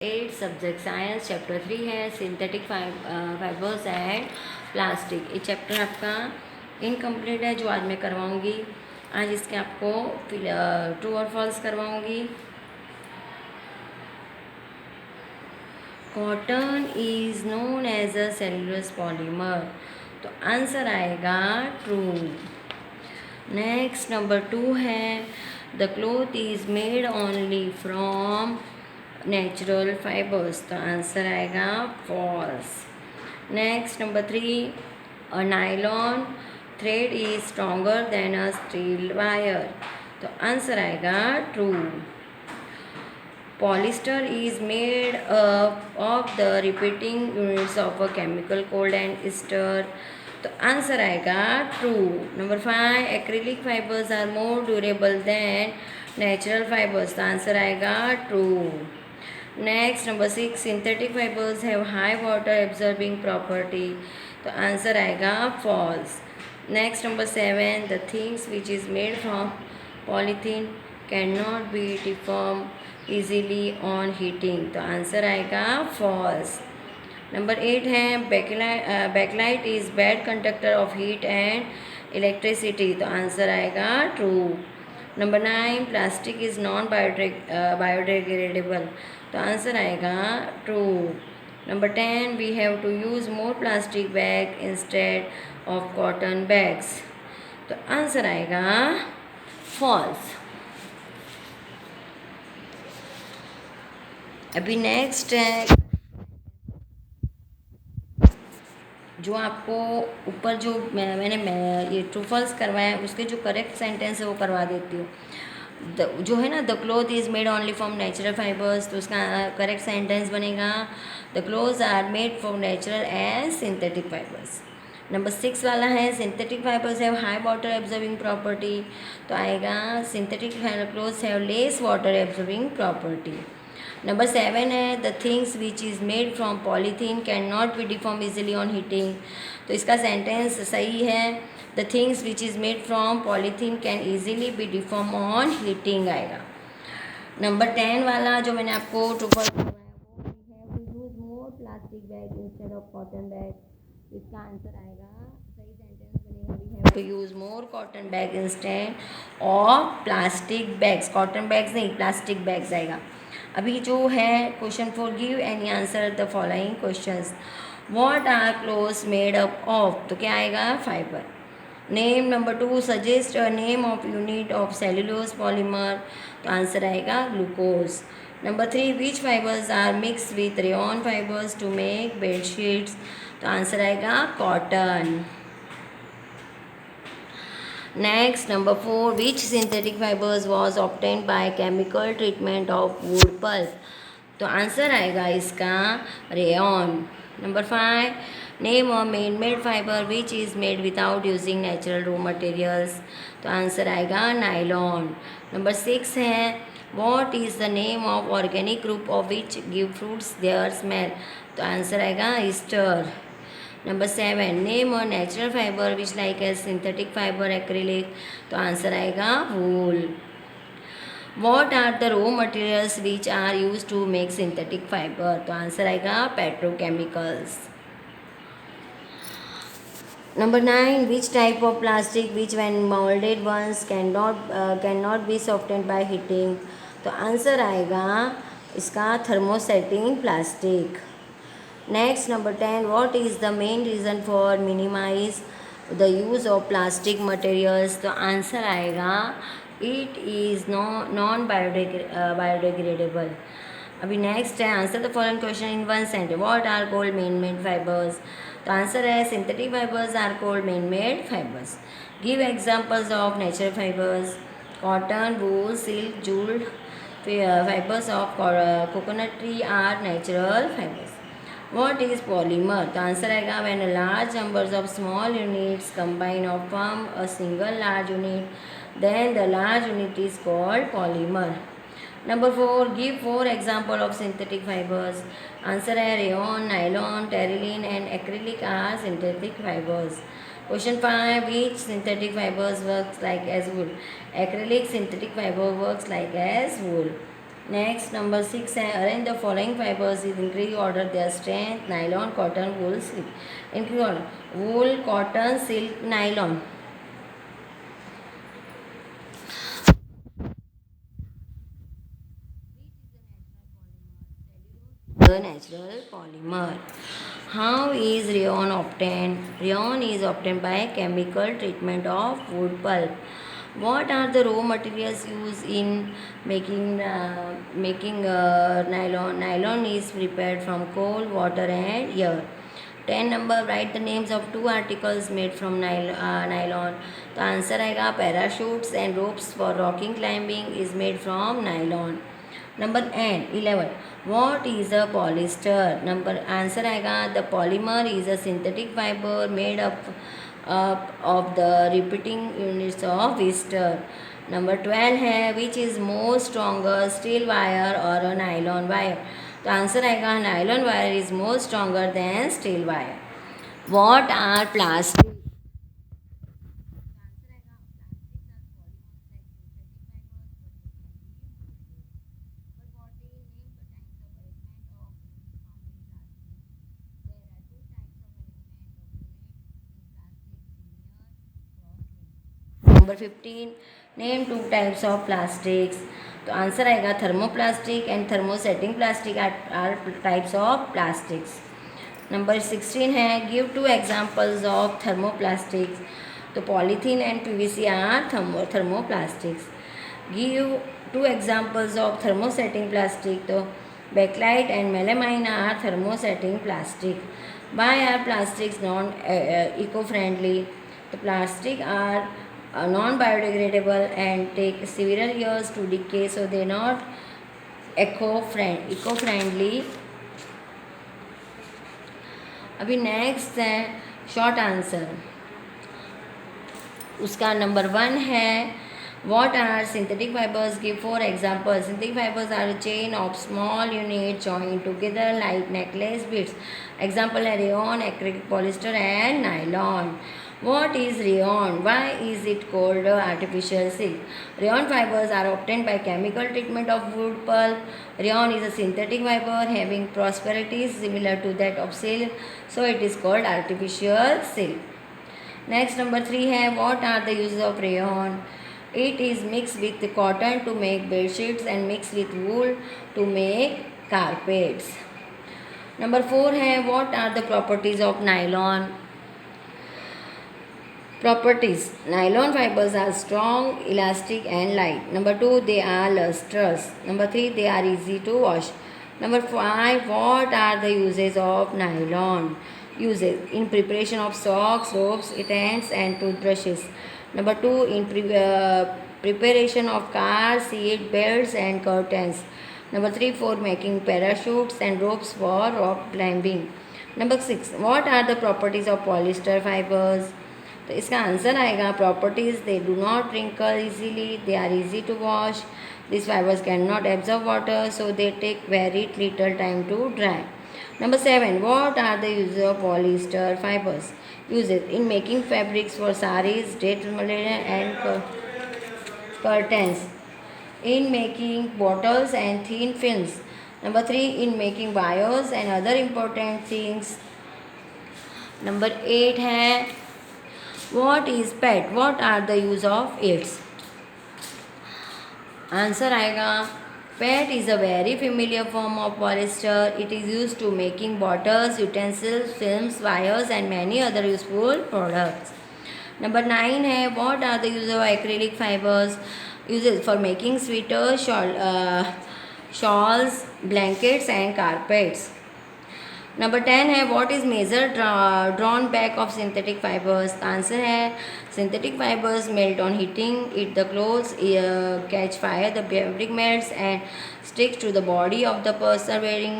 8 subject science chapter 3 है synthetic fibres and plastic. ये chapter आपका इनकम्प्लीट है जो आज मैं करवाऊँगी। आज इसके आपको ट्रू और फॉल्स करवाऊँगी। Cotton is known as a cellulose polymer, तो आंसर आएगा ट्रू। नेक्स्ट नंबर 2 है the cloth is made only from natural fibres, तो आंसर आएगा false. Next number 3 a nylon thread is stronger than a steel wire, तो answer आएगा true. Polyester is made of the repeating units of a chemical called and ester, तो answer आएगा true. Number 5 acrylic fibres are more durable than natural fibres, तो answer आएगा true. Next number 6 synthetic fibres have high water absorbing property, तो answer आएगा false. Next number 7 the things which is made from polythene can not be deform easily on heating, तो answer आएगा false. Number 8 है bakelite is bad conductor of heat and electricity, तो answer आएगा true. Number 9 plastic is non biodegradable, तो answer आएगा true. Number 10 we have to use more plastic bag instead of cotton bags, तो answer आएगा false. अभी next है जो आपको ऊपर जो मैंने ये ट्रू फॉल्स करवाया है उसके जो करेक्ट सेंटेंस है वो करवा देती हूँ। जो है ना the cloth is made only from natural fibres, तो उसका करेक्ट सेंटेंस बनेगा the clothes are made from natural and synthetic fibres. Number 6 वाला है synthetic fibres have high water absorbing property, तो आएगा synthetic clothes have less water absorbing property. Number 7 है the things which is made from polythene can not be deform easily on heating, तो इसका sentence सही है the things which is made from polythene can easily be deform on heating आएगा। Number 10 वाला जो मैंने आपको ट्रू फॉल्स करवाया वो we have to use more plastic bag instead of cotton bag, इसका आंसर आएगा सही सेंटेंस बनेगा we have to use more cotton bag instead of plastic bags, cotton bags नहीं प्लास्टिक बैग्स आएगा। अभी जो है question 4 give any answer the following questions. What are clothes made up of, तो क्या आएगा fibre. Name number 2 suggest a name of unit of cellulose polymer, तो answer आएगा glucose. Number 3 which fibres are mix with rayon fibres to make bedsheets, तो answer आएगा cotton. Next number 4 which synthetic fibres was obtained by chemical treatment of wood pulp, तो answer आएगा इसका rayon. Number 5 name a made fibre which is made without using natural raw materials, तो answer आएगा nylon. Number 6 है what is the name of organic group of which give fruits their smell, तो answer आएगा ester. Number 7 name और natural fibre which like as synthetic fibre acrylic, तो answer आएगा wool. What are the raw materials which are use to make synthetic fibre, तो answer आएगा petrochemicals. Number 9 which type of plastic which when moulded once can not B softened by heating, तो answer आएगा इसका thermosetting plastic. Next number 10 what is the main reason for minimise the use of plastic materials, तो answer आएगा it is non biodegradable. अभी next है answer the following question in one sentence. What are called man made fibres, तो answer है synthetic fibres are called man made fibres. Give examples of natural fibres cotton wool silk jute fibres of coconut tree are natural fibres. What is polymer? The answer आएगा when a large numbers of small units combine or form a single large unit, then the large unit is called polymer. Number 4 give 4 example of synthetic fibers. Answer है rayon, nylon, terylene and acrylic are synthetic fibers. Question 5 which synthetic fibers works like as wool? Acrylic synthetic fiber works like as wool. Next, number 6 है arrange the following fibers in increase order their strength: nylon, cotton, wool, silk. Increase order: wool, cotton, silk, nylon. The natural polymer. How is rayon obtained? Rayon is obtained by chemical treatment of wood pulp. What are the raw materials used in making nylon? Nylon is prepared from coal, water, and air. 10 number, write the names of two articles made from nylon. The answer आएगा parachutes and ropes for rocking climbing is made from nylon. Number N 11, what is a polyester? Number answer आएगा the polymer is a synthetic fiber made up of the repeating units of ester. Number 12 है which is more stronger, steel wire or a nylon wire? तो answer आएगा nylon wire is more stronger than steel wire. What are plastic? Number 15, name two types of plastics. तो answer आएगा thermoplastic and thermosetting plastic are types of plastics. Number 16 है give two examples of thermoplastics. तो polythene and PVC are thermoplastics. Give two examples of thermosetting plastic. तो Bakelite and melamine are thermosetting plastic. Why are plastics non eco friendly? तो plastic are non-biodegradable and take several years to decay, so they are not eco-friendly. अभी next है short answer. उसका number 1 है what are synthetic fibers? Give 4 examples. Synthetic fibers are a chain of small units joined together like necklace beads. Example है rayon, acrylic, polyester and nylon. What is rayon? Why is it called artificial silk? Rayon fibers are obtained by chemical treatment of wood pulp. Rayon is a synthetic fiber having properties similar to that of silk, so it is called artificial silk. Next, number 3 है what are the uses of rayon? It is mixed with cotton to make bed sheets and mixed with wool to make carpets. Number 4 है what are the properties of nylon? Properties: nylon fibers are strong, elastic and light. Number 2, they are lustrous. Number 3, they are easy to wash. Number 5, what are the uses of nylon? Uses: in preparation of socks, ropes, tents and toothbrushes. Number 2, in preparation of cars, seat belts and curtains. Number 3, for making parachutes and ropes for rock climbing. Number 6, what are the properties of polyester fibers? तो इसका answer आएगा properties they do not wrinkle easily, they are easy to wash, this fibres can not absorb water, so they take very little time to dry. Number 7, what are the uses of polyester fibers? Uses: in making fabrics for saris, drapes, and curtains. In making bottles and thin films. Number 3, in making bios and other important things. Number 8 है what is PET? What are the use of its? Answer आएगा PET is a very familiar form of polyester. It is used to making bottles, utensils, films, wires and many other useful products. Number 9 है what are the use of acrylic fibers? Uses: for making sweaters, shawls, blankets and carpets. Number 10 है what is measure drawn back of synthetic fibers? Answer है synthetic fibers melt on heating it, the clothes catch fire, the fabric melts and sticks to the body of the person wearing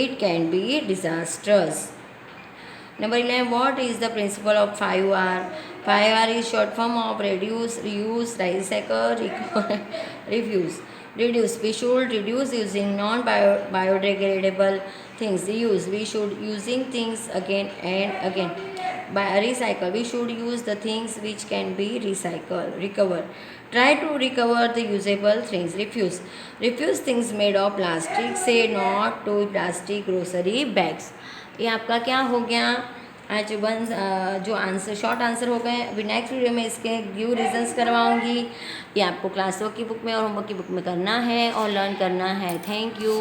it can be disastrous. Number 11, what is the principle of 5R? 5R is short form of reduce, reuse, recycle, refuse. Reduce: we should reduce using non-biodegradable things. Reuse: we should using things again and again. recycle. We should use the things which can be recovered. Try to recover the usable things. Refuse things made of plastic. Say not to plastic grocery bags. ये आपका क्या हो गया आज one जो answer short answer हो गए। अभी नेक्स्ट वीडियो में इसके गिव रीजंस करवाऊंगी। ये आपको क्लास वर्क की बुक में और होमवर्क की बुक में करना है और लर्न करना है। Thank you.